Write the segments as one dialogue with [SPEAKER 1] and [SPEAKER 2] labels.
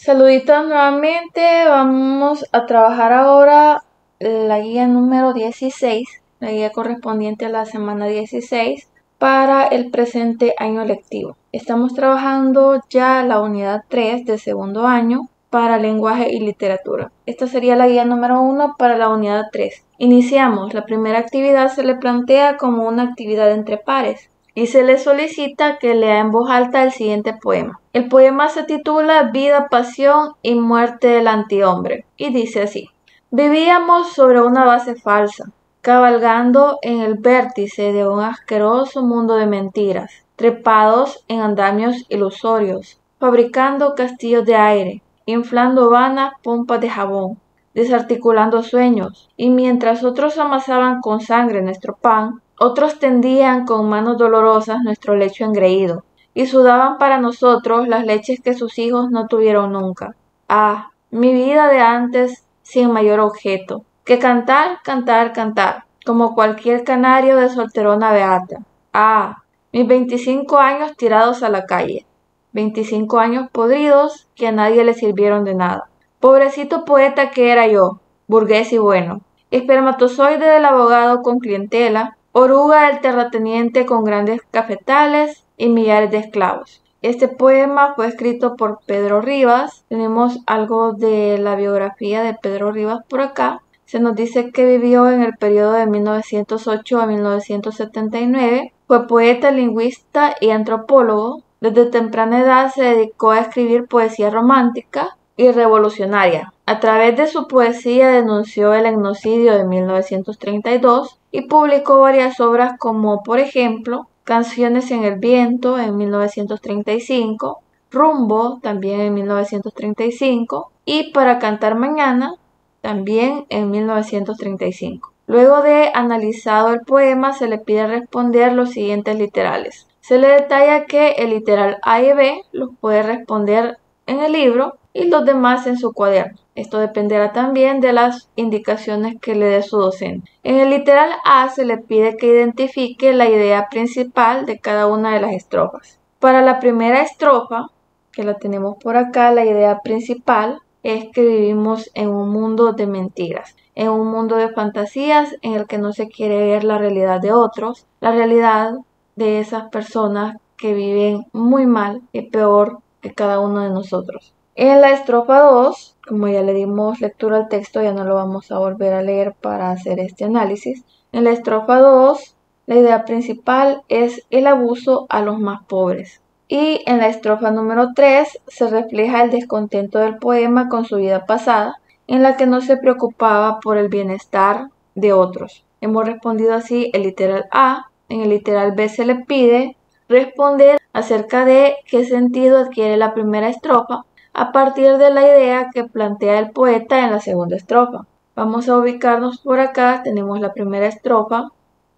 [SPEAKER 1] Saluditos nuevamente, vamos a trabajar ahora la guía número 16, la guía correspondiente a la semana 16 para el presente año lectivo. Estamos trabajando ya la unidad 3 de segundo año para lenguaje y literatura. Esta sería la guía número 1 para la unidad 3. Iniciamos, la primera actividad se le plantea como una actividad entre pares y se le solicita que lea en voz alta el siguiente poema. El poema se titula Vida, pasión y muerte del antihombre y dice así: vivíamos sobre una base falsa, cabalgando en el vértice de un asqueroso mundo de mentiras, trepados en andamios ilusorios, fabricando castillos de aire, inflando vanas pompas de jabón, desarticulando sueños, y mientras otros amasaban con sangre nuestro pan, otros tendían con manos dolorosas nuestro lecho engreído, y sudaban para nosotros las leches que sus hijos no tuvieron nunca. Ah, mi vida de antes sin mayor objeto que cantar, cantar, cantar, como cualquier canario de solterona beata. Ah, mis 25 años tirados a la calle, 25 años podridos que a nadie le sirvieron de nada. Pobrecito poeta que era yo, burgués y bueno, espermatozoide del abogado con clientela, oruga del terrateniente con grandes cafetales y millares de esclavos. Este poema fue escrito por Pedro Rivas. Tenemos algo de la biografía de Pedro Rivas por acá. Se nos dice que vivió en el periodo de 1908 a 1979. Fue poeta, lingüista y antropólogo. Desde temprana edad se dedicó a escribir poesía romántica y revolucionaria. A través de su poesía denunció el genocidio de 1932 y publicó varias obras como, por ejemplo, Canciones en el viento en 1935, Rumbo también en 1935 y Para cantar mañana también en 1935. Luego de analizado el poema se le pide responder los siguientes literales. Se le detalla que el literal A y B los puede responder en el libro y los demás en su cuaderno. Esto dependerá también de las indicaciones que le dé su docente. En el literal A se le pide que identifique la idea principal de cada una de las estrofas. Para la primera estrofa, que la tenemos por acá, la idea principal es que vivimos en un mundo de mentiras, en un mundo de fantasías en el que no se quiere ver la realidad de otros, la realidad de esas personas que viven muy mal y peor que cada uno de nosotros. En la estrofa 2, como ya le dimos lectura al texto, ya no lo vamos a volver a leer para hacer este análisis. En la estrofa 2, la idea principal es el abuso a los más pobres. Y en la estrofa número 3 se refleja el descontento del poema con su vida pasada, en la que no se preocupaba por el bienestar de otros. Hemos respondido así el literal A. En el literal B se le pide responder acerca de qué sentido adquiere la primera estrofa a partir de la idea que plantea el poeta en la segunda estrofa. Vamos a ubicarnos por acá. Tenemos la primera estrofa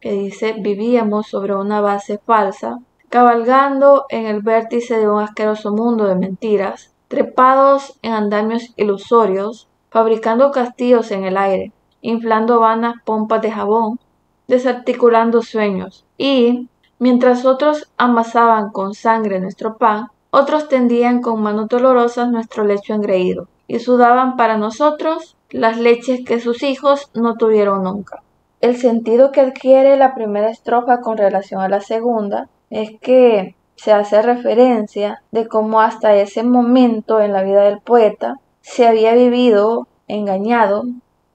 [SPEAKER 1] que dice: vivíamos sobre una base falsa, cabalgando en el vértice de un asqueroso mundo de mentiras, trepados en andamios ilusorios, fabricando castillos en el aire, inflando vanas pompas de jabón, desarticulando sueños, y, mientras otros amasaban con sangre nuestro pan, otros tendían con manos dolorosas nuestro lecho engreído, y sudaban para nosotros las leches que sus hijos no tuvieron nunca. El sentido que adquiere la primera estrofa con relación a la segunda es que se hace referencia de cómo hasta ese momento en la vida del poeta se había vivido engañado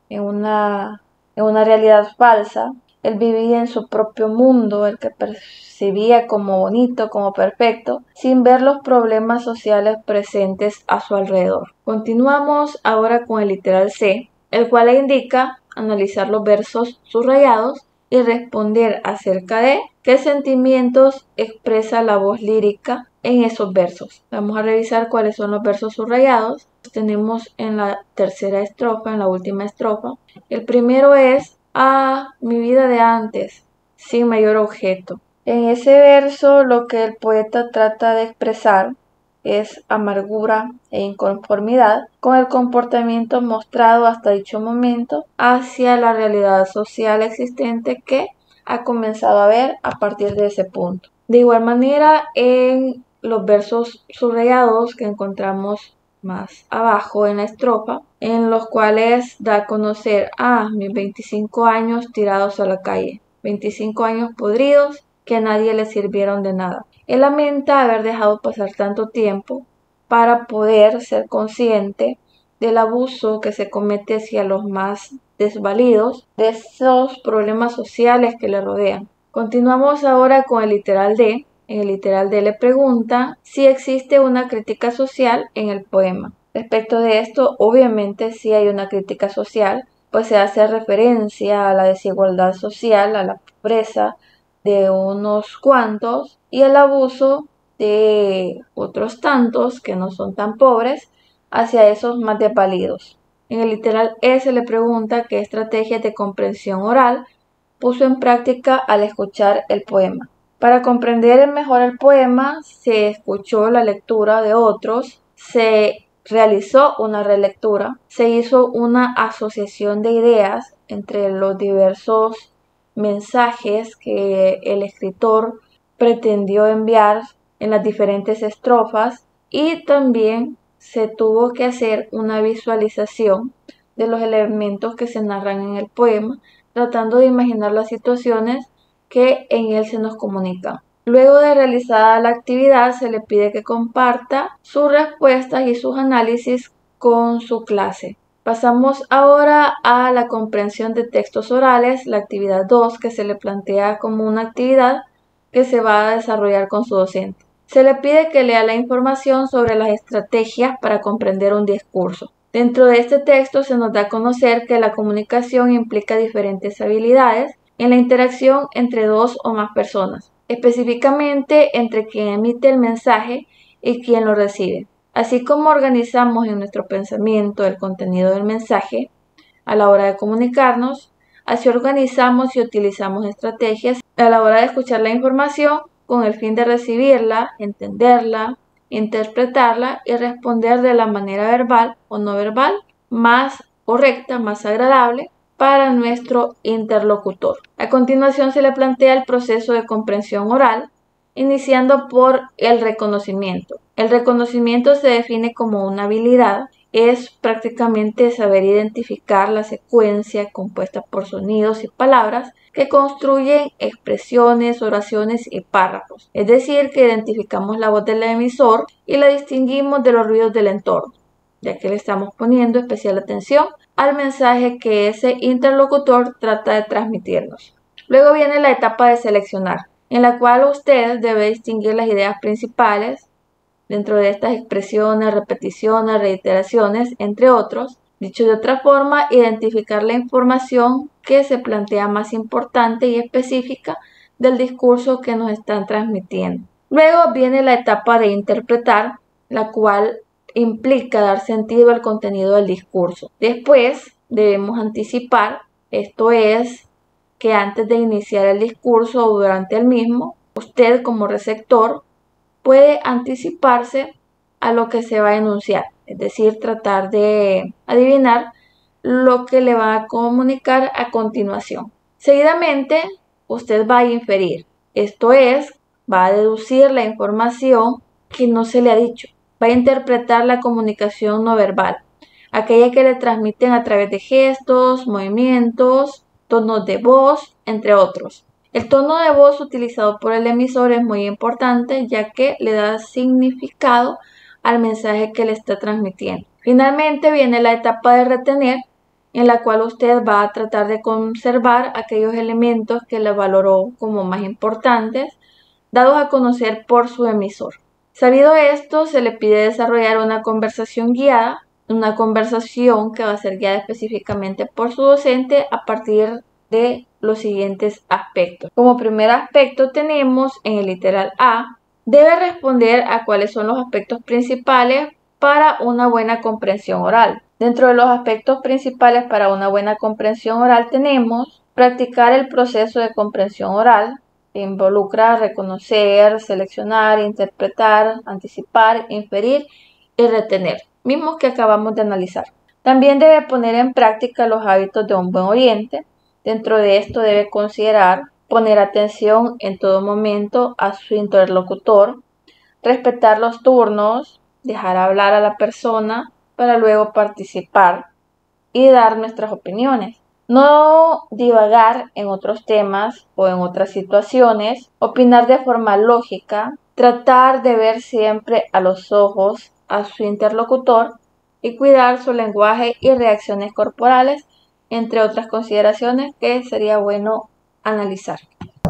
[SPEAKER 1] en una realidad falsa. Él vivía en su propio mundo, el que percibía como bonito, como perfecto, sin ver los problemas sociales presentes a su alrededor. Continuamos ahora con el literal C, el cual indica analizar los versos subrayados y responder acerca de qué sentimientos expresa la voz lírica en esos versos. Vamos a revisar cuáles son los versos subrayados. Tenemos en la tercera estrofa, en la última estrofa. El primero es: ah, mi vida de antes, sin mayor objeto. En ese verso lo que el poeta trata de expresar es amargura e inconformidad con el comportamiento mostrado hasta dicho momento hacia la realidad social existente que ha comenzado a ver a partir de ese punto. De igual manera, en los versos subrayados que encontramos más abajo en la estrofa, en los cuales da a conocer mis 25 años tirados a la calle, 25 años podridos que a nadie le sirvieron de nada. Él lamenta haber dejado pasar tanto tiempo para poder ser consciente del abuso que se comete hacia los más desvalidos, de esos problemas sociales que le rodean. Continuamos ahora con el literal D. En el literal D le pregunta si existe una crítica social en el poema. Respecto de esto, obviamente sí hay una crítica social, pues se hace referencia a la desigualdad social, a la pobreza de unos cuantos y el abuso de otros tantos que no son tan pobres hacia esos más desvalidos. En el literal E se le pregunta qué estrategias de comprensión oral puso en práctica al escuchar el poema. Para comprender mejor el poema, se escuchó la lectura de otros, se realizó una relectura, se hizo una asociación de ideas entre los diversos mensajes que el escritor pretendió enviar en las diferentes estrofas y también se tuvo que hacer una visualización de los elementos que se narran en el poema, tratando de imaginar las situaciones que en él se nos comunican. Luego de realizada la actividad, se le pide que comparta sus respuestas y sus análisis con su clase. Pasamos ahora a la comprensión de textos orales, la actividad 2, que se le plantea como una actividad que se va a desarrollar con su docente. Se le pide que lea la información sobre las estrategias para comprender un discurso. Dentro de este texto se nos da a conocer que la comunicación implica diferentes habilidades en la interacción entre dos o más personas, específicamente entre quien emite el mensaje y quien lo recibe. Así como organizamos en nuestro pensamiento el contenido del mensaje a la hora de comunicarnos, así organizamos y utilizamos estrategias a la hora de escuchar la información con el fin de recibirla, entenderla, interpretarla y responder de la manera verbal o no verbal más correcta, más agradable para nuestro interlocutor. A continuación se le plantea el proceso de comprensión oral, iniciando por el reconocimiento. El reconocimiento se define como una habilidad, es prácticamente saber identificar la secuencia compuesta por sonidos y palabras que construyen expresiones, oraciones y párrafos. Es decir, que identificamos la voz del emisor y la distinguimos de los ruidos del entorno, ya que le estamos poniendo especial atención al mensaje que ese interlocutor trata de transmitirnos. Luego viene la etapa de seleccionar, en la cual usted debe distinguir las ideas principales dentro de estas expresiones, repeticiones, reiteraciones, entre otros. Dicho de otra forma, identificar la información que se plantea más importante y específica del discurso que nos están transmitiendo. Luego viene la etapa de interpretar, la cual implica dar sentido al contenido del discurso. Después debemos anticipar, esto es, que antes de iniciar el discurso o durante el mismo, usted como receptor puede anticiparse a lo que se va a enunciar, es decir, tratar de adivinar lo que le va a comunicar a continuación. Seguidamente, usted va a inferir, esto es, va a deducir la información que no se le ha dicho, va a interpretar la comunicación no verbal, aquella que le transmiten a través de gestos, movimientos, tonos de voz, entre otros. El tono de voz utilizado por el emisor es muy importante, ya que le da significado al mensaje que le está transmitiendo. Finalmente viene la etapa de retener, en la cual usted va a tratar de conservar aquellos elementos que le valoró como más importantes, dados a conocer por su emisor. Sabido esto, se le pide desarrollar una conversación guiada, una conversación que va a ser guiada específicamente por su docente a partir de los siguientes aspectos. Como primer aspecto tenemos en el literal A, debe responder a cuáles son los aspectos principales para una buena comprensión oral. Dentro de los aspectos principales para una buena comprensión oral tenemos practicar el proceso de comprensión oral, que involucra reconocer, seleccionar, interpretar, anticipar, inferir y retener, mismos que acabamos de analizar. También debe poner en práctica los hábitos de un buen oyente. Dentro de esto debe considerar poner atención en todo momento a su interlocutor, respetar los turnos, dejar hablar a la persona para luego participar y dar nuestras opiniones. No divagar en otros temas o en otras situaciones, opinar de forma lógica, tratar de ver siempre a los ojos a su interlocutor y cuidar su lenguaje y reacciones corporales, entre otras consideraciones que sería bueno analizar.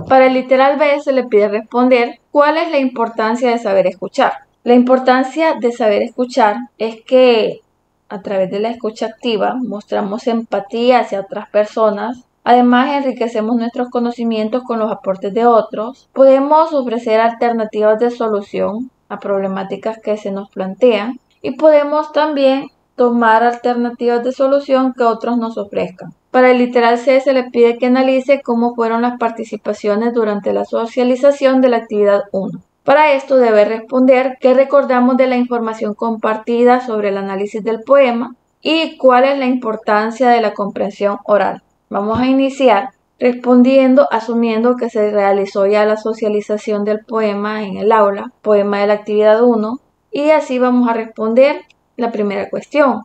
[SPEAKER 1] Para el literal B se le pide responder cuál es la importancia de saber escuchar. La importancia de saber escuchar es que a través de la escucha activa mostramos empatía hacia otras personas. Además, enriquecemos nuestros conocimientos con los aportes de otros. Podemos ofrecer alternativas de solución a problemáticas que se nos plantean y podemos también tomar alternativas de solución que otros nos ofrezcan. Para el literal C se le pide que analice cómo fueron las participaciones durante la socialización de la actividad 1. Para esto debe responder qué recordamos de la información compartida sobre el análisis del poema y cuál es la importancia de la comprensión oral. Vamos a iniciar respondiendo asumiendo que se realizó ya la socialización del poema en el aula, poema de la actividad 1, y así vamos a responder la primera cuestión.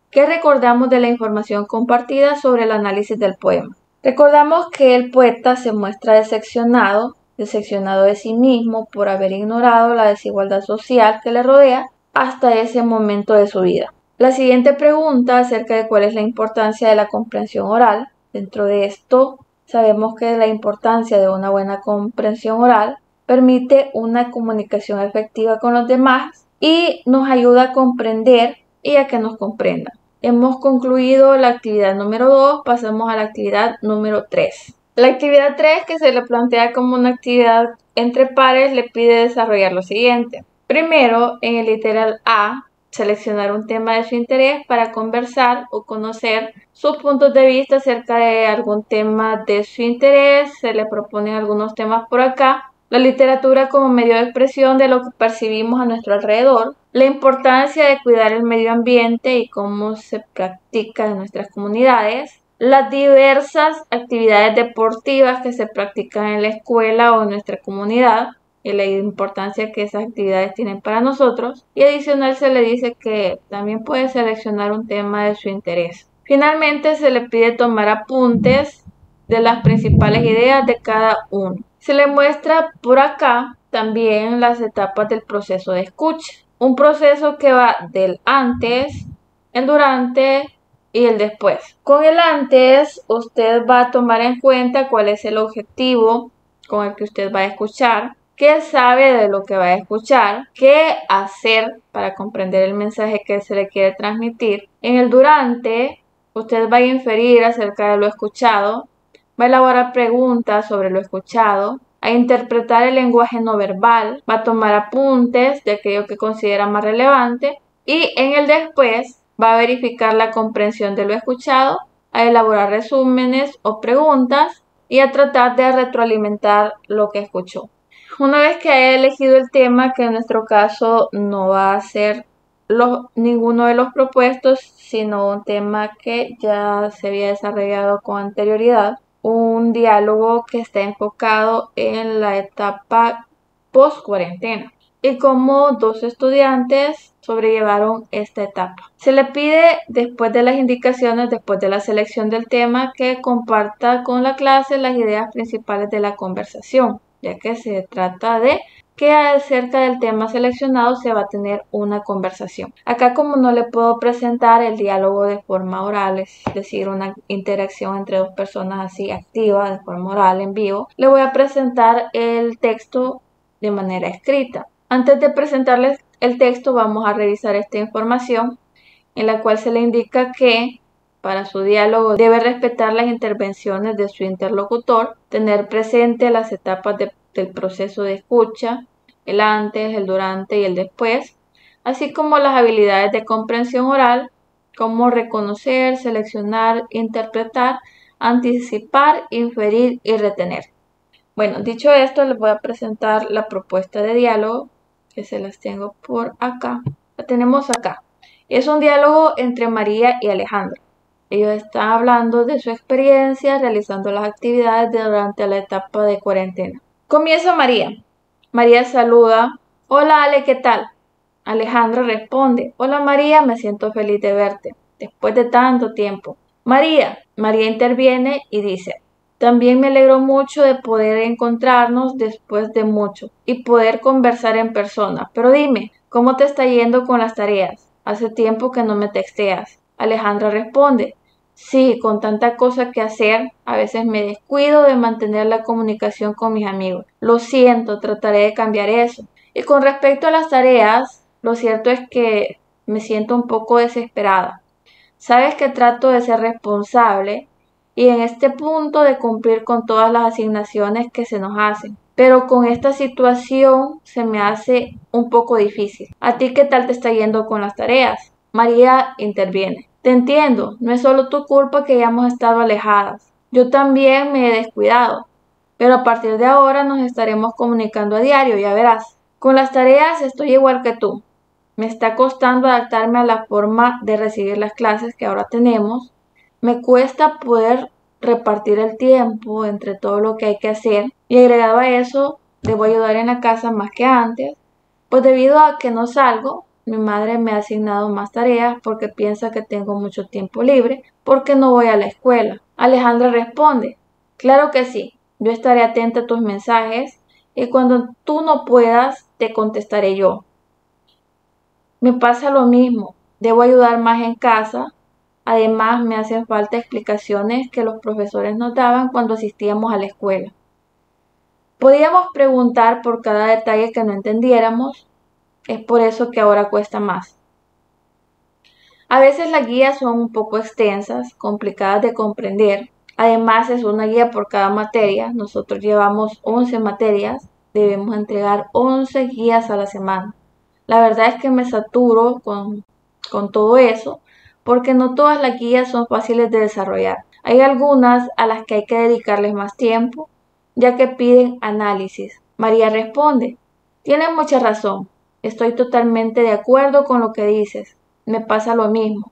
[SPEAKER 1] ¿Qué recordamos de la información compartida sobre el análisis del poema? Recordamos que el poeta se muestra decepcionado de sí mismo por haber ignorado la desigualdad social que le rodea hasta ese momento de su vida. La siguiente pregunta acerca de cuál es la importancia de la comprensión oral. Dentro de esto sabemos que la importancia de una buena comprensión oral permite una comunicación efectiva con los demás y nos ayuda a comprender y a que nos comprendan. Hemos concluido la actividad número 2, pasamos a la actividad número 3. La actividad 3, que se le plantea como una actividad entre pares, le pide desarrollar lo siguiente. Primero, en el literal A, seleccionar un tema de su interés para conversar o conocer sus puntos de vista acerca de algún tema de su interés. Se le proponen algunos temas por acá. La literatura como medio de expresión de lo que percibimos a nuestro alrededor. La importancia de cuidar el medio ambiente y cómo se practica en nuestras comunidades. Las diversas actividades deportivas que se practican en la escuela o en nuestra comunidad y la importancia que esas actividades tienen para nosotros. Y adicional se le dice que también puede seleccionar un tema de su interés. Finalmente se le pide tomar apuntes de las principales ideas de cada uno. Se le muestra por acá también las etapas del proceso de escucha. Un proceso que va del antes, el durante y el después. Con el antes, usted va a tomar en cuenta cuál es el objetivo con el que usted va a escuchar, qué sabe de lo que va a escuchar, qué hacer para comprender el mensaje que se le quiere transmitir. En el durante, usted va a inferir acerca de lo escuchado, va a elaborar preguntas sobre lo escuchado, a interpretar el lenguaje no verbal, va a tomar apuntes de aquello que considera más relevante y en el después va a verificar la comprensión de lo escuchado, a elaborar resúmenes o preguntas y a tratar de retroalimentar lo que escuchó. Una vez que haya elegido el tema, que en nuestro caso no va a ser ninguno de los propuestos, sino un tema que ya se había desarrollado con anterioridad, un diálogo que está enfocado en la etapa post-cuarentena y cómo dos estudiantes sobrellevaron esta etapa. Se le pide, después de las indicaciones, después de la selección del tema, que comparta con la clase las ideas principales de la conversación, ya que se trata de que acerca del tema seleccionado se va a tener una conversación. Acá, como no le puedo presentar el diálogo de forma oral, es decir, una interacción entre dos personas así activa, de forma oral, en vivo, le voy a presentar el texto de manera escrita. Antes de presentarles el texto, vamos a revisar esta información en la cual se le indica que para su diálogo debe respetar las intervenciones de su interlocutor, tener presente las etapas del proceso de escucha, el antes, el durante y el después, así como las habilidades de comprensión oral, como reconocer, seleccionar, interpretar, anticipar, inferir y retener. Bueno, dicho esto, les voy a presentar la propuesta de diálogo, que se las tengo por acá. La tenemos acá. Es un diálogo entre María y Alejandro. Ellos están hablando de su experiencia realizando las actividades durante la etapa de cuarentena. Comienza María. María saluda. Hola Ale, ¿qué tal? Alejandra responde, hola María, me siento feliz de verte, después de tanto tiempo. María interviene y dice, también me alegro mucho de poder encontrarnos después de mucho y poder conversar en persona. Pero dime, ¿cómo te está yendo con las tareas? Hace tiempo que no me texteas. Alejandra responde, sí, con tanta cosa que hacer, a veces me descuido de mantener la comunicación con mis amigos. Lo siento, trataré de cambiar eso. Y con respecto a las tareas, lo cierto es que me siento un poco desesperada. Sabes que trato de ser responsable y en este punto de cumplir con todas las asignaciones que se nos hacen. Pero con esta situación se me hace un poco difícil. ¿A ti qué tal te está yendo con las tareas? María interviene. Te entiendo, no es solo tu culpa que hayamos estado alejadas. Yo también me he descuidado. Pero a partir de ahora nos estaremos comunicando a diario, ya verás. Con las tareas estoy igual que tú. Me está costando adaptarme a la forma de recibir las clases que ahora tenemos. Me cuesta poder repartir el tiempo entre todo lo que hay que hacer y agregado a eso, debo ayudar en la casa más que antes, pues debido a que no salgo, mi madre me ha asignado más tareas porque piensa que tengo mucho tiempo libre porque no voy a la escuela. Alejandra responde, claro que sí, yo estaré atenta a tus mensajes y cuando tú no puedas, te contestaré yo. Me pasa lo mismo, debo ayudar más en casa. Además, me hacen falta explicaciones que los profesores nos daban cuando asistíamos a la escuela. Podíamos preguntar por cada detalle que no entendiéramos, es por eso que ahora cuesta más. A veces las guías son un poco extensas, complicadas de comprender. Además, es una guía por cada materia. Nosotros llevamos 11 materias, debemos entregar 11 guías a la semana. La verdad es que me saturo con todo eso, porque no todas las guías son fáciles de desarrollar. Hay algunas a las que hay que dedicarles más tiempo, ya que piden análisis. María responde, tienes mucha razón, estoy totalmente de acuerdo con lo que dices, me pasa lo mismo.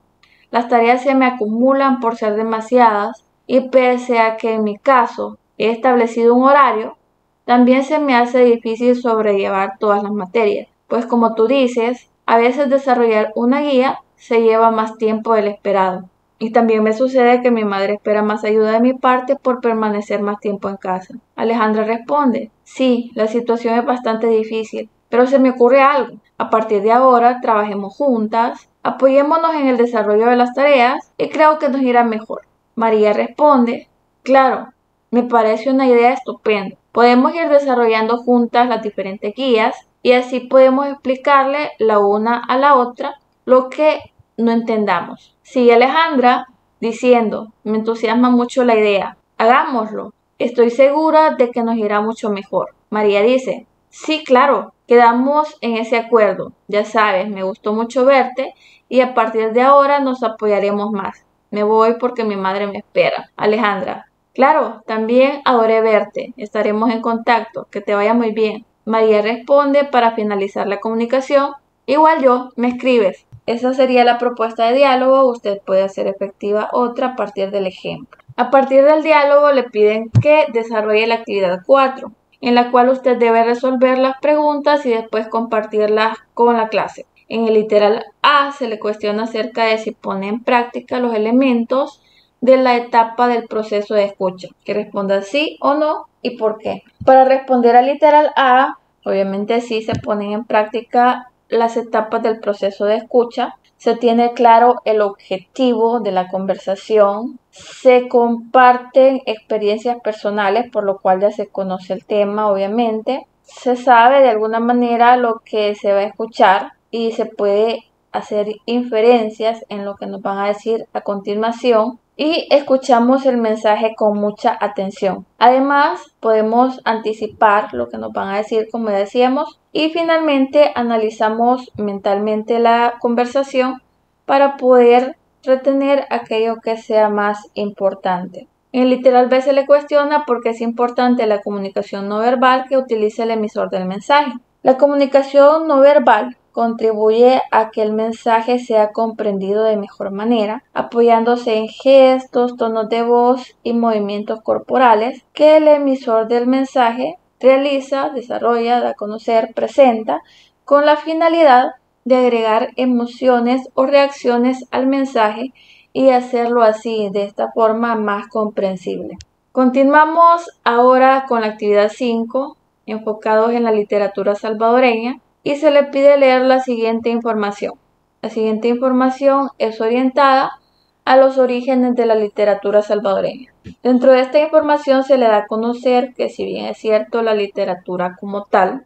[SPEAKER 1] Las tareas se me acumulan por ser demasiadas y pese a que en mi caso he establecido un horario, también se me hace difícil sobrellevar todas las materias, pues como tú dices, a veces desarrollar una guía se lleva más tiempo del esperado. Y también me sucede que mi madre espera más ayuda de mi parte por permanecer más tiempo en casa. Alejandra responde, sí, la situación es bastante difícil, pero se me ocurre algo. A partir de ahora, trabajemos juntas, apoyémonos en el desarrollo de las tareas y creo que nos irá mejor. María responde, claro, me parece una idea estupenda. Podemos ir desarrollando juntas las diferentes guías y así podemos explicarle la una a la otra lo que no entendamos. Sigue Alejandra diciendo, me entusiasma mucho la idea, hagámoslo. Estoy segura de que nos irá mucho mejor. María dice, sí, claro, quedamos en ese acuerdo. Ya sabes, me gustó mucho verte y a partir de ahora nos apoyaremos más. Me voy porque mi madre me espera. Alejandra, claro, también adoré verte. Estaremos en contacto. Que te vaya muy bien. María responde para finalizar la comunicación. Igual yo, me escribes. Esa sería la propuesta de diálogo. Usted puede hacer efectiva otra a partir del ejemplo. A partir del diálogo le piden que desarrolle la actividad 4, en la cual usted debe resolver las preguntas y después compartirlas con la clase. En el literal A se le cuestiona acerca de si pone en práctica los elementos de la etapa del proceso de escucha, que responda sí o no y por qué. Para responder al literal A, obviamente sí se ponen en práctica las etapas del proceso de escucha, se tiene claro el objetivo de la conversación, se comparten experiencias personales, por lo cual ya se conoce el tema, obviamente, se sabe de alguna manera lo que se va a escuchar y se puede hacer inferencias en lo que nos van a decir a continuación y escuchamos el mensaje con mucha atención. Además, podemos anticipar lo que nos van a decir, como decíamos, y finalmente analizamos mentalmente la conversación para poder retener aquello que sea más importante. En el literal B se le cuestiona por qué es importante la comunicación no verbal que utilice el emisor del mensaje. La comunicación no verbal contribuye a que el mensaje sea comprendido de mejor manera, apoyándose en gestos, tonos de voz y movimientos corporales que el emisor del mensaje realiza, desarrolla, da a conocer, presenta, con la finalidad de agregar emociones o reacciones al mensaje y hacerlo así, de esta forma más comprensible. Continuamos ahora con la actividad 5, enfocados en la literatura salvadoreña, y se le pide leer la siguiente información. La siguiente información es orientada a los orígenes de la literatura salvadoreña. Dentro de esta información se le da a conocer que, si bien es cierto, la literatura como tal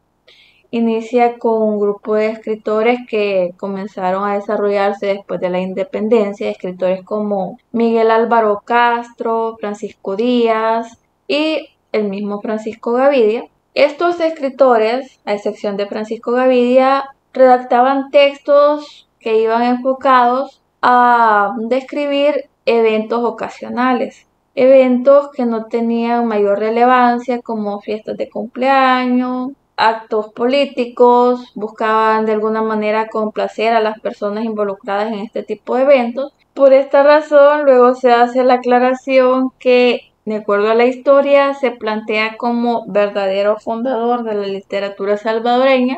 [SPEAKER 1] inicia con un grupo de escritores que comenzaron a desarrollarse después de la independencia, escritores como Miguel Álvaro Castro, Francisco Díaz y el mismo Francisco Gavidia. Estos escritores, a excepción de Francisco Gavidia, redactaban textos que iban enfocados a describir eventos ocasionales, eventos que no tenían mayor relevancia, como fiestas de cumpleaños, actos políticos, buscaban de alguna manera complacer a las personas involucradas en este tipo de eventos. Por esta razón, luego se hace la aclaración que, de acuerdo a la historia, se plantea como verdadero fundador de la literatura salvadoreña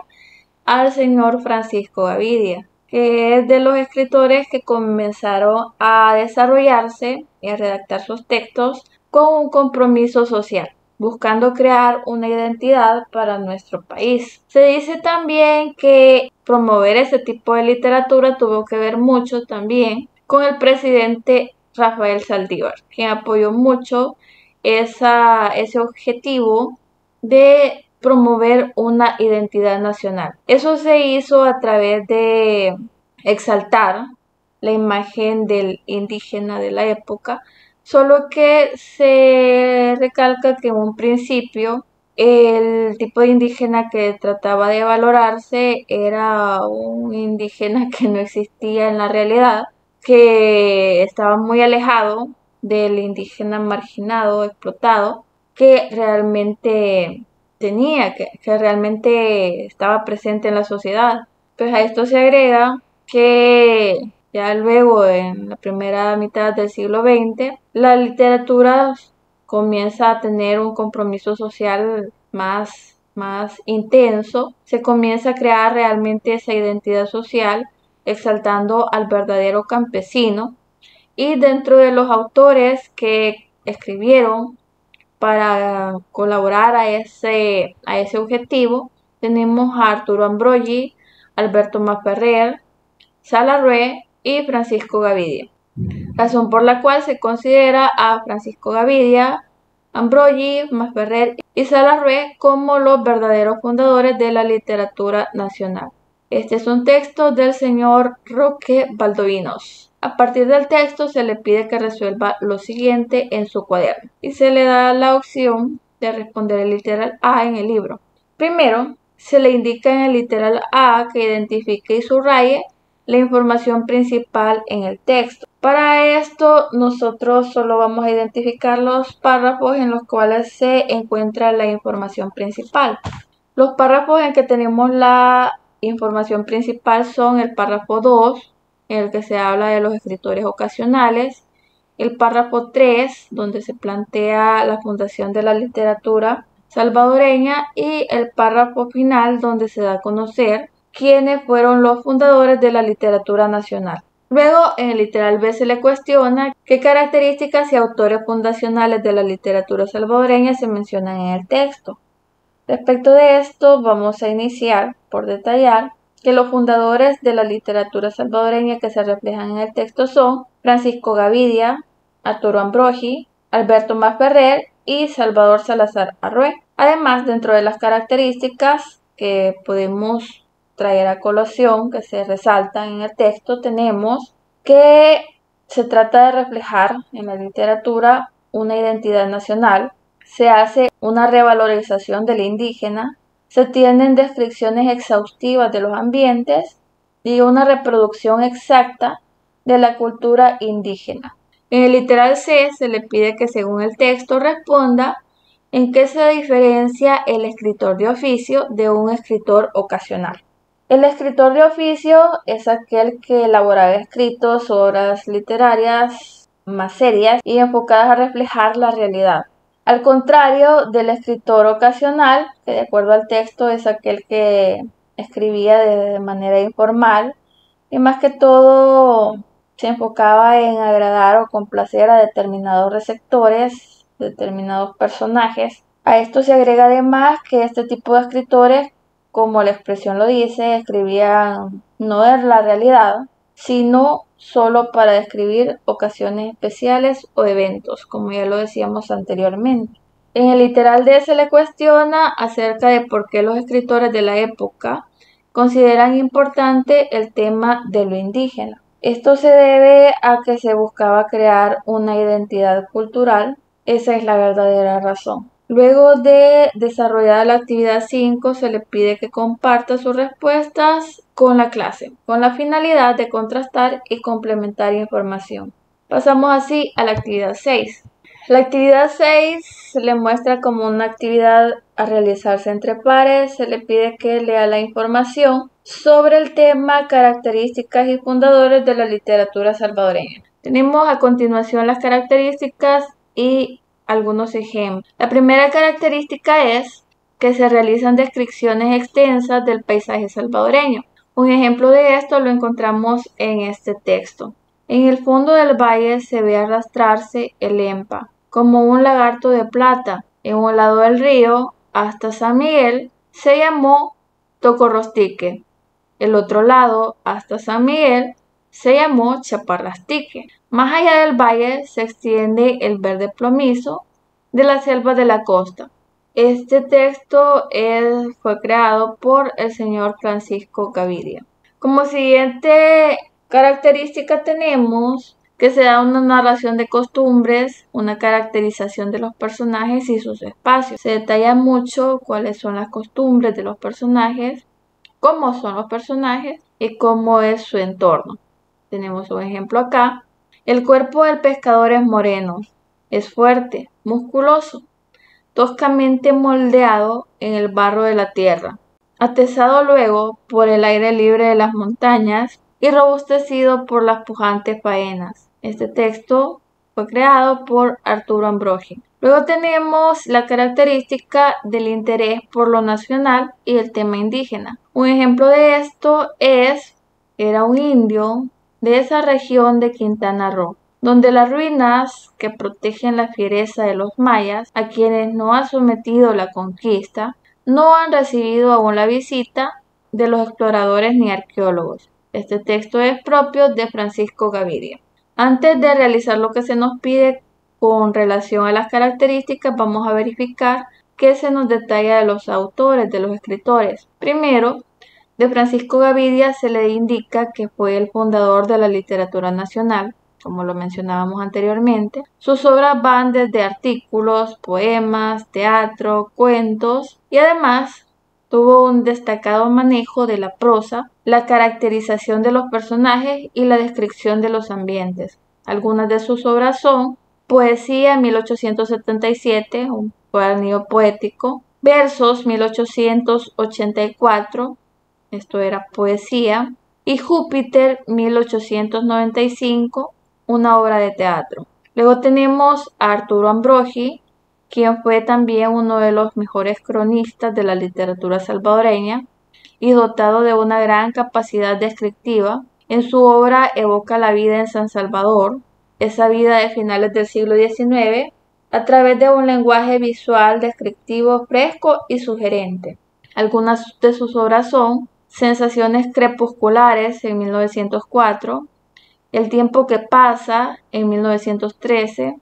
[SPEAKER 1] al señor Francisco Gavidia, que es de los escritores que comenzaron a desarrollarse y a redactar sus textos con un compromiso social, buscando crear una identidad para nuestro país. Se dice también que promover ese tipo de literatura tuvo que ver mucho también con el presidente Rafael Saldívar, quien apoyó mucho ese objetivo de promover una identidad nacional. Eso se hizo a través de exaltar la imagen del indígena de la época, solo que se recalca que en un principio el tipo de indígena que trataba de valorarse era un indígena que no existía en la realidad, que estaba muy alejado del indígena marginado, explotado, que realmente que realmente estaba presente en la sociedad. Pues a esto se agrega que ya luego, en la primera mitad del siglo XX, la literatura comienza a tener un compromiso social más intenso, se comienza a crear realmente esa identidad social, exaltando al verdadero campesino, y dentro de los autores que escribieron para colaborar a ese objetivo, tenemos a Arturo Ambrogi, Alberto Masferrer, Salarrué y Francisco Gavidia. Razón por la cual se considera a Francisco Gavidia, Ambrogi, Masferrer y Salarrué como los verdaderos fundadores de la literatura nacional. Este es un texto del señor Roque Valdovinos. A partir del texto se le pide que resuelva lo siguiente en su cuaderno y se le da la opción de responder el literal A en el libro. Primero, se le indica en el literal A que identifique y subraye la información principal en el texto. Para esto, nosotros solo vamos a identificar los párrafos en los cuales se encuentra la información principal. Los párrafos en que tenemos la información principal son el párrafo 2, en el que se habla de los escritores ocasionales, el párrafo 3, donde se plantea la fundación de la literatura salvadoreña, y el párrafo final, donde se da a conocer quiénes fueron los fundadores de la literatura nacional. Luego, en el literal B se le cuestiona qué características y autores fundacionales de la literatura salvadoreña se mencionan en el texto. Respecto de esto, vamos a iniciar por detallar que los fundadores de la literatura salvadoreña que se reflejan en el texto son Francisco Gavidia, Arturo Ambrogi, Alberto Masferrer y Salvador Salazar Arrué. Además, dentro de las características que podemos traer a colación, que se resaltan en el texto, tenemos que se trata de reflejar en la literatura una identidad nacional, se hace una revalorización del indígena, se tienen descripciones exhaustivas de los ambientes y una reproducción exacta de la cultura indígena. En el literal C se le pide que, según el texto, responda en qué se diferencia el escritor de oficio de un escritor ocasional. El escritor de oficio es aquel que elabora escritos, obras literarias más serias y enfocadas a reflejar la realidad. Al contrario del escritor ocasional, que de acuerdo al texto es aquel que escribía de manera informal y más que todo se enfocaba en agradar o complacer a determinados receptores, determinados personajes. A esto se agrega además que este tipo de escritores, como la expresión lo dice, escribían no de la realidad, sino solo para describir ocasiones especiales o eventos, como ya lo decíamos anteriormente. En el literal D se le cuestiona acerca de por qué los escritores de la época consideran importante el tema de lo indígena. Esto se debe a que se buscaba crear una identidad cultural. Esa es la verdadera razón. Luego de desarrollar la actividad 5, se le pide que comparta sus respuestas con la clase, con la finalidad de contrastar y complementar información. Pasamos así a la actividad 6. La actividad 6 se le muestra como una actividad a realizarse entre pares. Se le pide que lea la información sobre el tema, características y fundadores de la literatura salvadoreña. Tenemos a continuación las características y algunos ejemplos. La primera característica es que se realizan descripciones extensas del paisaje salvadoreño. Un ejemplo de esto lo encontramos en este texto. En el fondo del valle se ve arrastrarse el Lempa, como un lagarto de plata. En un lado del río, hasta San Miguel, se llamó Tocorrostique. El otro lado, hasta San Miguel, se llamó Chaparrastique. Más allá del valle se extiende el verde plomizo de la selva de la costa. Este texto fue creado por el señor Francisco Gavidia. Como siguiente característica tenemos que se da una narración de costumbres, una caracterización de los personajes y sus espacios. Se detalla mucho cuáles son las costumbres de los personajes, cómo son los personajes y cómo es su entorno. Tenemos un ejemplo acá. El cuerpo del pescador es moreno, es fuerte, musculoso, toscamente moldeado en el barro de la tierra, atezado luego por el aire libre de las montañas y robustecido por las pujantes faenas. Este texto fue creado por Arturo Ambrogi. Luego tenemos la característica del interés por lo nacional y el tema indígena. Un ejemplo de esto era un indio de esa región de Quintana Roo, donde las ruinas que protegen la fiereza de los mayas, a quienes no ha sometido la conquista, no han recibido aún la visita de los exploradores ni arqueólogos. Este texto es propio de Francisco Gavidia. Antes de realizar lo que se nos pide con relación a las características, vamos a verificar qué se nos detalla de los autores, de los escritores. Primero, de Francisco Gavidia se le indica que fue el fundador de la literatura nacional, como lo mencionábamos anteriormente. Sus obras van desde artículos, poemas, teatro, cuentos y además tuvo un destacado manejo de la prosa, la caracterización de los personajes y la descripción de los ambientes. Algunas de sus obras son Poesía 1877, un cuadernillo poético, Versos 1884, esto era poesía, y Júpiter 1895, una obra de teatro. Luego tenemos a Arturo Ambrogi, quien fue también uno de los mejores cronistas de la literatura salvadoreña y dotado de una gran capacidad descriptiva. En su obra evoca la vida en San Salvador, esa vida de finales del siglo XIX, a través de un lenguaje visual descriptivo fresco y sugerente. Algunas de sus obras son Sensaciones crepusculares en 1904, El tiempo que pasa en 1913,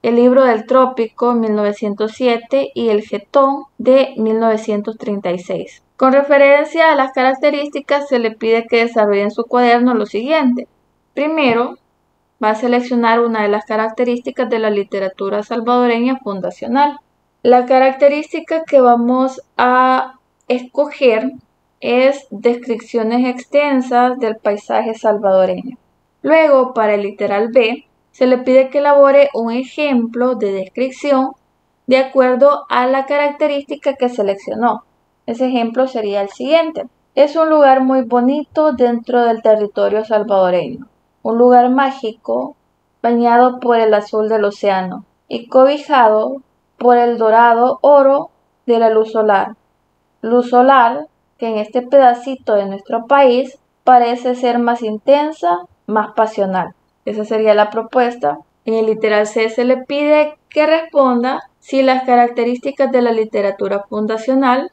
[SPEAKER 1] El libro del trópico en 1907 y El jetón de 1936. Con referencia a las características se le pide que desarrolle en su cuaderno lo siguiente. Primero, va a seleccionar una de las características de la literatura salvadoreña fundacional. La característica que vamos a escoger es descripciones extensas del paisaje salvadoreño. Luego, para el literal B, se le pide que elabore un ejemplo de descripción de acuerdo a la característica que seleccionó. Ese ejemplo sería el siguiente. Es un lugar muy bonito dentro del territorio salvadoreño. Un lugar mágico, bañado por el azul del océano y cobijado por el dorado oro de la luz solar. Luz solar que en este pedacito de nuestro país parece ser más intensa, más pasional. Esa sería la propuesta. En el literal C se le pide que responda si las características de la literatura fundacional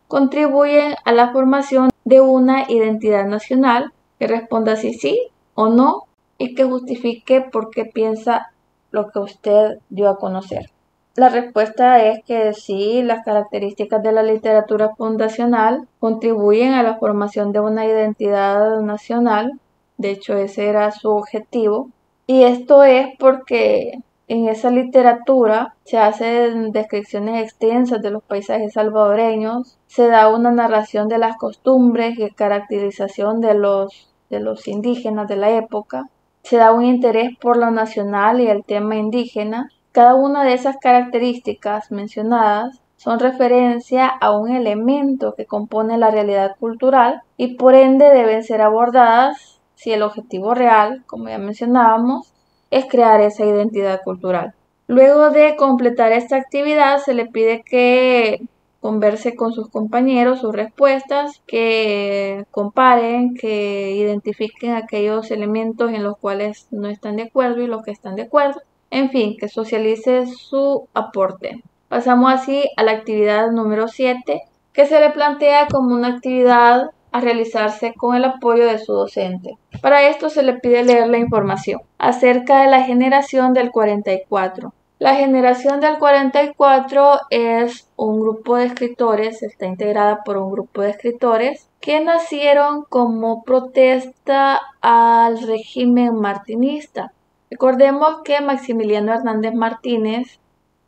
[SPEAKER 1] contribuyen a la formación de una identidad nacional, que responda si sí o no y que justifique por qué piensa lo que usted dio a conocer. La respuesta es que sí, las características de la literatura fundacional contribuyen a la formación de una identidad nacional. De hecho, ese era su objetivo. Y esto es porque en esa literatura se hacen descripciones extensas de los paisajes salvadoreños, se da una narración de las costumbres y caracterización de los indígenas de la época, se da un interés por lo nacional y el tema indígena. Cada una de esas características mencionadas son referencia a un elemento que compone la realidad cultural y por ende deben ser abordadas si el objetivo real, como ya mencionábamos, es crear esa identidad cultural. Luego de completar esta actividad se le pide que converse con sus compañeros sus respuestas, que comparen, que identifiquen aquellos elementos en los cuales no están de acuerdo y los que están de acuerdo. En fin, que socialice su aporte. Pasamos así a la actividad número 7, que se le plantea como una actividad a realizarse con el apoyo de su docente. Para esto se le pide leer la información acerca de la generación del 44. La generación del 44 es un grupo de escritores, está integrada por un grupo de escritores que nacieron como protesta al régimen martinista. Recordemos que Maximiliano Hernández Martínez,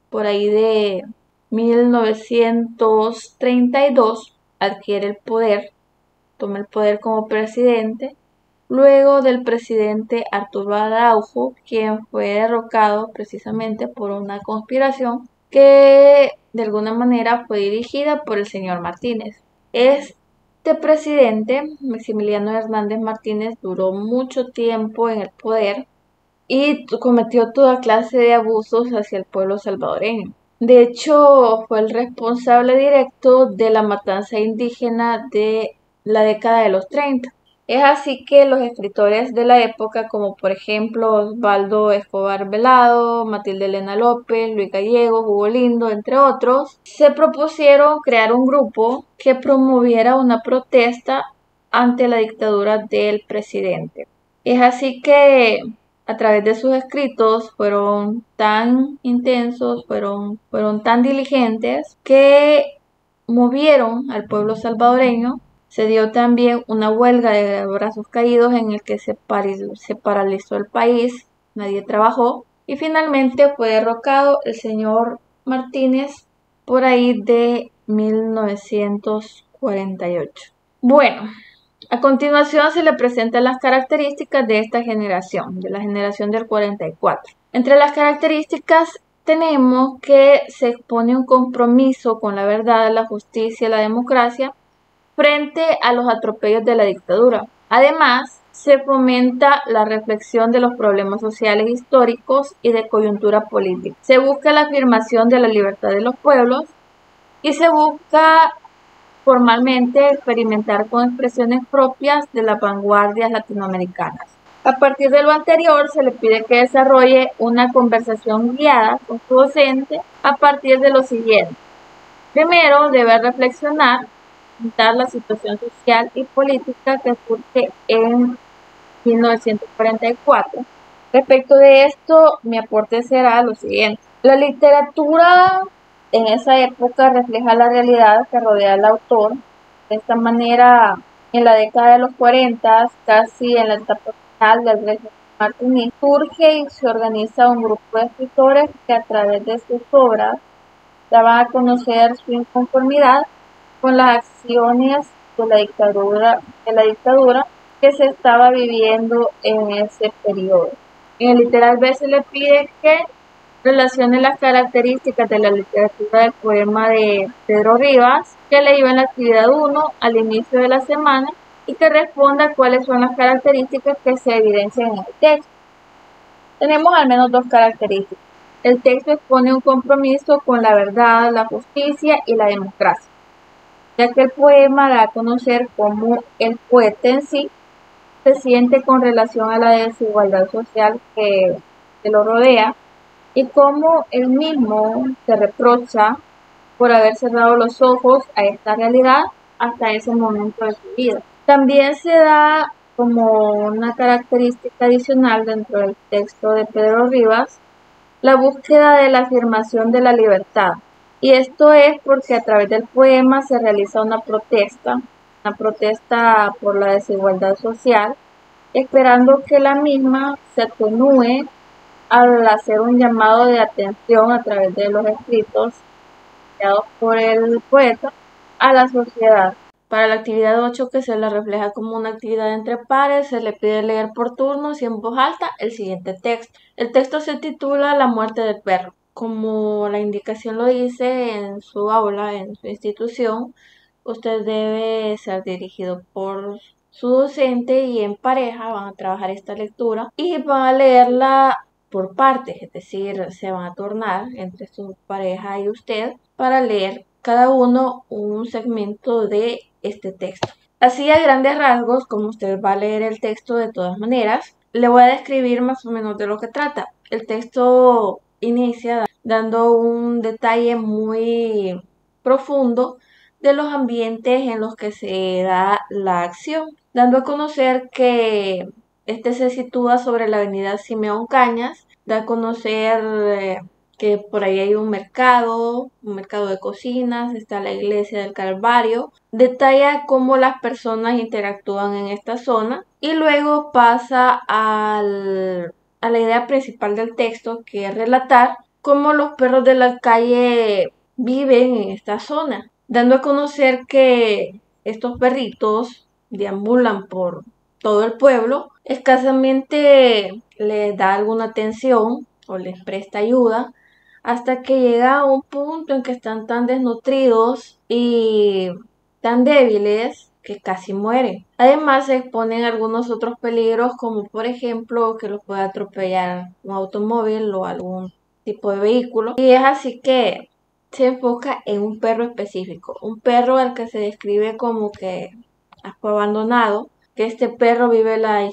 [SPEAKER 1] por ahí de 1932, adquiere el poder, toma el poder como presidente, luego del presidente Arturo Araujo, quien fue derrocado precisamente por una conspiración que de alguna manera fue dirigida por el señor Martínez. Este presidente, Maximiliano Hernández Martínez, duró mucho tiempo en el poder y cometió toda clase de abusos hacia el pueblo salvadoreño. De hecho, fue el responsable directo de la matanza indígena de la década de los 30. Es así que los escritores de la época, como por ejemplo Osvaldo Escobar Velado, Matilde Elena López, Luis Gallego, Hugo Lindo, entre otros, se propusieron crear un grupo que promoviera una protesta ante la dictadura del presidente. Es así que a través de sus escritos fueron tan intensos, fueron tan diligentes que movieron al pueblo salvadoreño. Se dio también una huelga de brazos caídos en el que se paralizó el país, nadie trabajó y finalmente fue derrocado el señor Martínez por ahí de 1948. Bueno, a continuación se le presentan las características de esta generación, de la generación del 44. Entre las características tenemos que se expone un compromiso con la verdad, la justicia y la democracia frente a los atropellos de la dictadura. Además, se fomenta la reflexión de los problemas sociales históricos y de coyuntura política. Se busca la afirmación de la libertad de los pueblos y se busca formalmente experimentar con expresiones propias de las vanguardias latinoamericanas. A partir de lo anterior, se le pide que desarrolle una conversación guiada con su docente a partir de lo siguiente. Primero, debe reflexionar, comentar la situación social y política que surge en 1944. Respecto de esto, mi aporte será lo siguiente. La literatura en esa época refleja la realidad que rodea al autor. De esta manera, en la década de los 40, casi en la etapa final del régimen martinista, surge y se organiza un grupo de escritores que a través de sus obras daban a conocer su inconformidad con las acciones de la dictadura que se estaba viviendo en ese periodo. En el literal B se le pide que relacione las características de la literatura del poema de Pedro Rivas, que leyó en la actividad 1 al inicio de la semana, y que responda cuáles son las características que se evidencian en el texto. Tenemos al menos dos características. El texto expone un compromiso con la verdad, la justicia y la democracia. ya que el poema da a conocer cómo el poeta en sí se siente con relación a la desigualdad social que lo rodea y cómo él mismo se reprocha por haber cerrado los ojos a esta realidad hasta ese momento de su vida. También se da como una característica adicional dentro del texto de Pedro Rivas la búsqueda de la afirmación de la libertad. Y esto es porque a través del poema se realiza una protesta por la desigualdad social, esperando que la misma se atenúe al hacer un llamado de atención a través de los escritos creados por el poeta a la sociedad. Para la actividad 8, que se la refleja como una actividad entre pares, se le pide leer por turnos y en voz alta el siguiente texto. El texto se titula La muerte del perro. Como la indicación lo dice en su aula, en su institución, usted debe ser dirigido por su docente y en pareja van a trabajar esta lectura y van a leerla por partes, es decir, se van a turnar entre su pareja y usted para leer cada uno un segmento de este texto. Así a grandes rasgos, como usted va a leer el texto de todas maneras, le voy a describir más o menos de lo que trata. El texto inicia dando un detalle muy profundo de los ambientes en los que se da la acción, dando a conocer que este se sitúa sobre la avenida Simeón Cañas, da a conocer que por ahí hay un mercado de cocinas, está la iglesia del Calvario, detalla cómo las personas interactúan en esta zona y luego pasa a la idea principal del texto, que es relatar cómo los perros de la calle viven en esta zona, dando a conocer que estos perritos deambulan por todo el pueblo, escasamente les da alguna atención o les presta ayuda, hasta que llega a un punto en que están tan desnutridos y tan débiles que casi mueren. Además se exponen a algunos otros peligros, como por ejemplo que los puede atropellar un automóvil o algún tipo de vehículo. Y es así que se enfoca en un perro específico, un perro al que se describe como que fue abandonado, que este perro vive la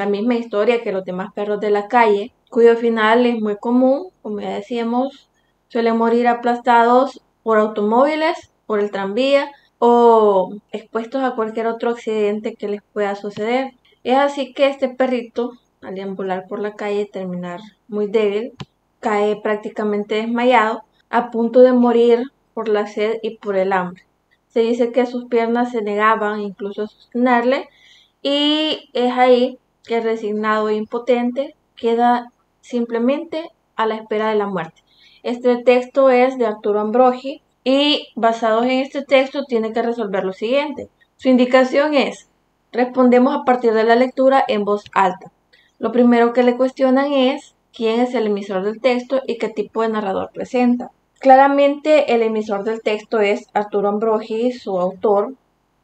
[SPEAKER 1] misma historia que los demás perros de la calle, cuyo final es muy común, como ya decíamos, suelen morir aplastados por automóviles, por el tranvía o expuestos a cualquier otro accidente que les pueda suceder. Es así que este perrito, al deambular por la calle y terminar muy débil, cae prácticamente desmayado, a punto de morir por la sed y por el hambre. Se dice que sus piernas se negaban incluso a sostenerle y es ahí que resignado e impotente queda simplemente a la espera de la muerte. Este texto es de Arturo Ambrogi y basado en este texto tiene que resolver lo siguiente. Su indicación es: respondemos a partir de la lectura en voz alta. Lo primero que le cuestionan es quién es el emisor del texto y qué tipo de narrador presenta. Claramente el emisor del texto es Arturo Ambrogi, su autor,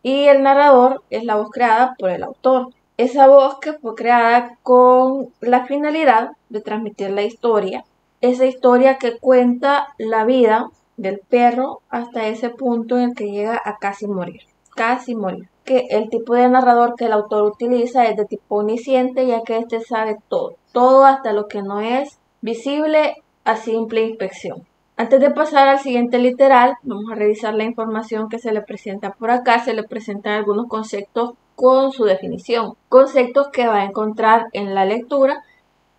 [SPEAKER 1] y el narrador es la voz creada por el autor. Esa voz que fue creada con la finalidad de transmitir la historia, esa historia que cuenta la vida del perro hasta ese punto en el que llega a casi morir. Casi morir. Que el tipo de narrador que el autor utiliza es de tipo omnisciente, ya que éste sabe todo. Todo hasta lo que no es visible a simple inspección. Antes de pasar al siguiente literal, vamos a revisar la información que se le presenta por acá. Se le presentan algunos conceptos con su definición. Conceptos que va a encontrar en la lectura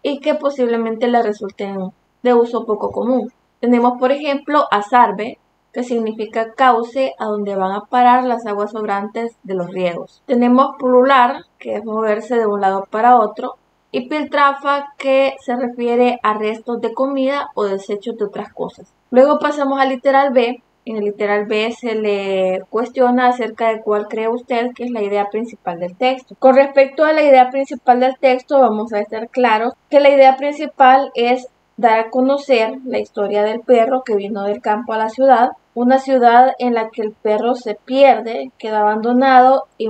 [SPEAKER 1] y que posiblemente le resulten de uso poco común. Tenemos, por ejemplo, azarbe, que significa cauce a donde van a parar las aguas sobrantes de los riegos. Tenemos pulular, que es moverse de un lado para otro, y piltrafa, que se refiere a restos de comida o desechos de otras cosas. Luego pasamos al literal B. En el literal B se le cuestiona acerca de cuál cree usted que es la idea principal del texto. Con respecto a la idea principal del texto, vamos a estar claros que la idea principal es dar a conocer la historia del perro que vino del campo a la ciudad, una ciudad en la que el perro se pierde, queda abandonado y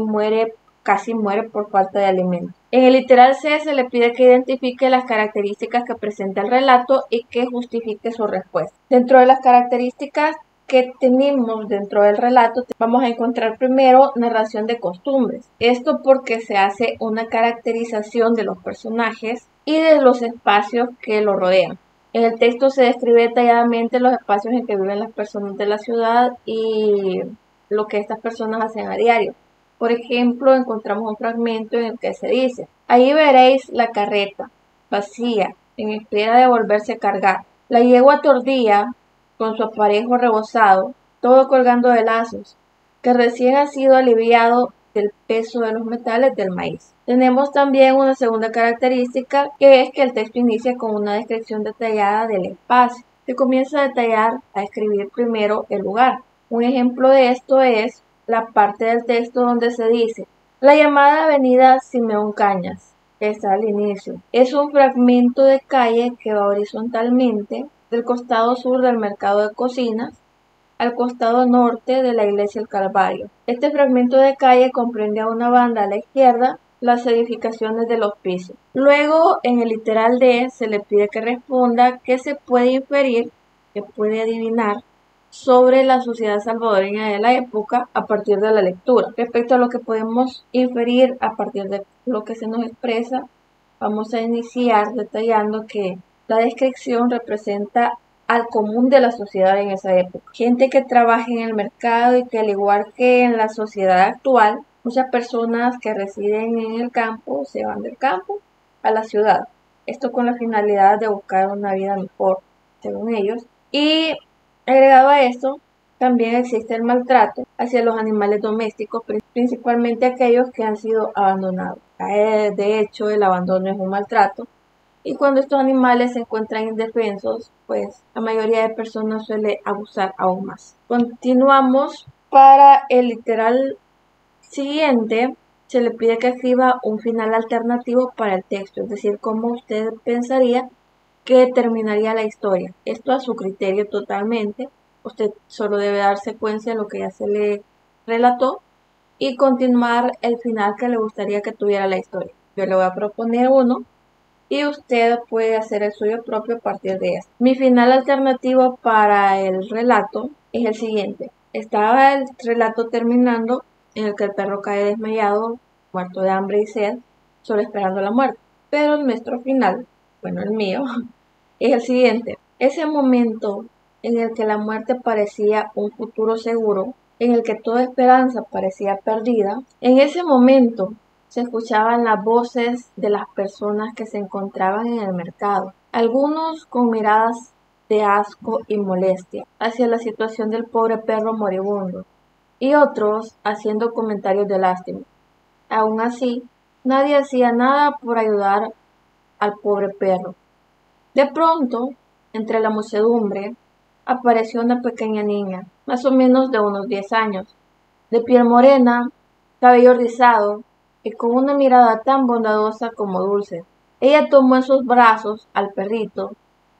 [SPEAKER 1] casi muere por falta de alimento. En el literal C se le pide que identifique las características que presenta el relato y que justifique su respuesta. Dentro de las características que tenemos dentro del relato, vamos a encontrar primero narración de costumbres. Esto porque se hace una caracterización de los personajes y de los espacios que lo rodean. En el texto se describe detalladamente los espacios en que viven las personas de la ciudad y lo que estas personas hacen a diario. Por ejemplo, encontramos un fragmento en el que se dice: "Allí veréis la carreta, vacía, en espera de volverse a cargar. La yegua tordía, con su aparejo rebozado, todo colgando de lazos, que recién ha sido aliviado del peso de los metales del maíz". Tenemos también una segunda característica, que es que el texto inicia con una descripción detallada del espacio. Se comienza a detallar, a escribir primero el lugar. Un ejemplo de esto es la parte del texto donde se dice: "La llamada avenida Simeón Cañas", está al inicio. Es un fragmento de calle que va horizontalmente del costado sur del mercado de cocinas al costado norte de la iglesia del Calvario. Este fragmento de calle comprende a una banda a la izquierda las edificaciones de los pisos. Luego, en el literal D, se le pide que responda qué se puede inferir, qué puede adivinar sobre la sociedad salvadoreña de la época a partir de la lectura. Respecto a lo que podemos inferir a partir de lo que se nos expresa, vamos a iniciar detallando que la descripción representa al común de la sociedad en esa época. Gente que trabaja en el mercado y que, al igual que en la sociedad actual, muchas personas que residen en el campo se van del campo a la ciudad. Esto con la finalidad de buscar una vida mejor, según ellos. Y agregado a esto, también existe el maltrato hacia los animales domésticos, principalmente aquellos que han sido abandonados. De hecho, el abandono es un maltrato. Y cuando estos animales se encuentran indefensos, pues la mayoría de personas suele abusar aún más. Continuamos. Para el literal siguiente, se le pide que escriba un final alternativo para el texto, es decir, cómo usted pensaría que terminaría la historia. Esto a su criterio totalmente. Usted solo debe dar secuencia a lo que ya se le relató y continuar el final que le gustaría que tuviera la historia. Yo le voy a proponer uno y usted puede hacer el suyo propio a partir de esto. Mi final alternativo para el relato es el siguiente. Estaba el relato terminando en el que el perro cae desmayado, muerto de hambre y sed, solo esperando la muerte. Pero nuestro final, bueno, el mío, es el siguiente. Ese momento en el que la muerte parecía un futuro seguro, en el que toda esperanza parecía perdida, en ese momento se escuchaban las voces de las personas que se encontraban en el mercado, algunos con miradas de asco y molestia hacia la situación del pobre perro moribundo, y otros haciendo comentarios de lástima. Aún así, nadie hacía nada por ayudar al pobre perro. De pronto, entre la muchedumbre, apareció una pequeña niña, más o menos de unos 10 años, de piel morena, cabello rizado y con una mirada tan bondadosa como dulce. Ella tomó en sus brazos al perrito,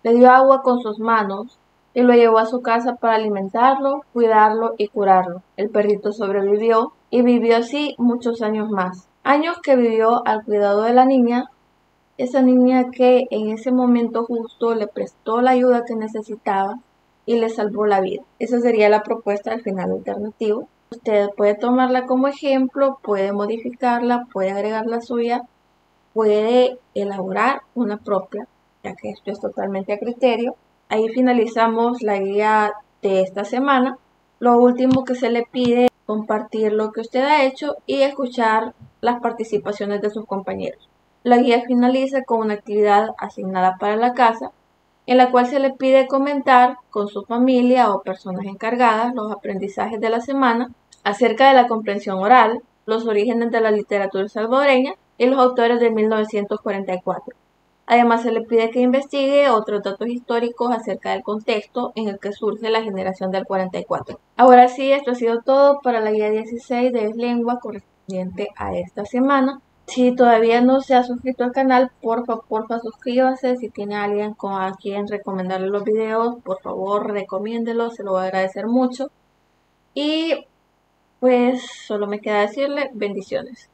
[SPEAKER 1] le dio agua con sus manos y lo llevó a su casa para alimentarlo, cuidarlo y curarlo. El perrito sobrevivió y vivió así muchos años más. Años que vivió al cuidado de la niña, esa niña que en ese momento justo le prestó la ayuda que necesitaba y le salvó la vida. Esa sería la propuesta del final alternativo. Usted puede tomarla como ejemplo, puede modificarla, puede agregar la suya, puede elaborar una propia, ya que esto es totalmente a criterio. Ahí finalizamos la guía de esta semana. Lo último que se le pide es compartir lo que usted ha hecho y escuchar las participaciones de sus compañeros. La guía finaliza con una actividad asignada para la casa, en la cual se le pide comentar con su familia o personas encargadas los aprendizajes de la semana acerca de la comprensión oral, los orígenes de la literatura salvadoreña y los autores de 1944. Además, se le pide que investigue otros datos históricos acerca del contexto en el que surge la generación del 44. Ahora sí, esto ha sido todo para la guía 16 de lengua correspondiente a esta semana. Si todavía no se ha suscrito al canal, porfa suscríbase. Si tiene alguien a quien recomendarle los videos, por favor recomiéndelo, se lo voy a agradecer mucho. Y pues solo me queda decirle bendiciones.